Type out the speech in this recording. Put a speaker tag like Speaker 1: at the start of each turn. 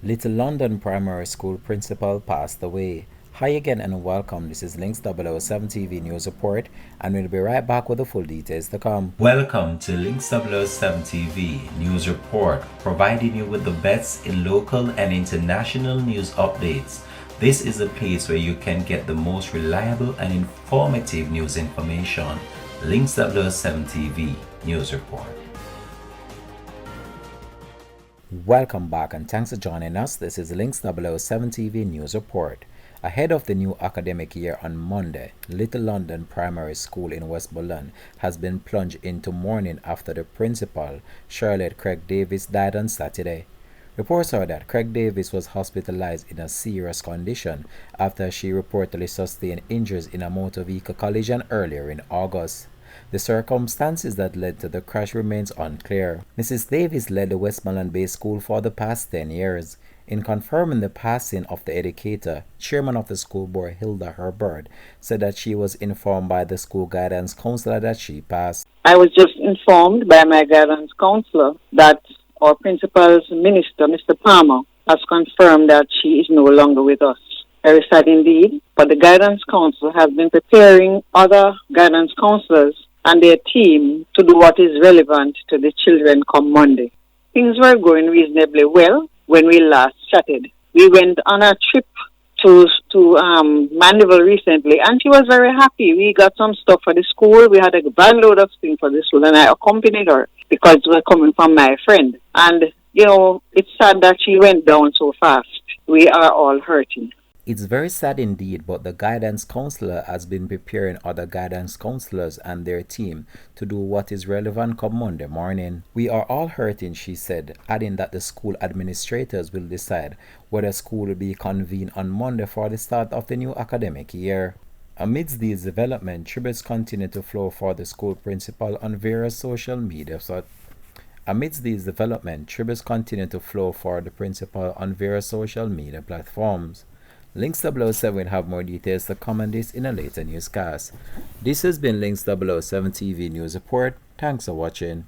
Speaker 1: Little London Primary School principal passed away. Hi again and welcome. This is Links 007 TV News Report, and we'll be right back with the full details to come.
Speaker 2: Welcome to Links 007 TV News Report, providing you with the best in local and international news updates. This is a place where you can get the most reliable and informative news information. Links 007 TV News Report.
Speaker 1: Welcome back and thanks for joining us. This is Links 007 TV News Report. Ahead of the new academic year on Monday, Little London Primary School in Westmoreland has been plunged into mourning after the principal, Charlotte Craig Davis, died on Saturday. Reports are that Craig Davis was hospitalized in a serious condition after she reportedly sustained injuries in a motor vehicle collision earlier in August. The circumstances that led to the crash remains unclear. Mrs. Davis led the Westmoreland-based school for the past 10 years. In confirming the passing of the educator, chairman of the school board Hilda Herbert said that she was informed by the school guidance counselor that she passed.
Speaker 3: I was just informed by my guidance counselor that our principal's minister, Mr. Palmer, has confirmed that she is no longer with us. Very sad indeed, but the guidance council has been preparing other guidance counselors and their team to do what is relevant to the children come Monday. Things were going reasonably well when we last chatted. We went on a trip to Mandeville recently, and she was very happy. We got some stuff for the school. We had a van load of things for the school, and I accompanied her because we were coming from my friend. And, it's sad that she went down so fast. We are all hurting.
Speaker 1: It's very sad indeed, but the guidance counselor has been preparing other guidance counselors and their team to do what is relevant come Monday morning. We are all hurting, she said, adding that the school administrators will decide whether school will be convened on Monday for the start of the new academic year. Amidst these developments, tributes continue to flow for the school principal on various social media. Amidst these developments, tributes continue to flow for the principal on various social media platforms. Links 007 will have more details to come on this in a later newscast. This has been Links 007 TV News Report. Thanks for watching.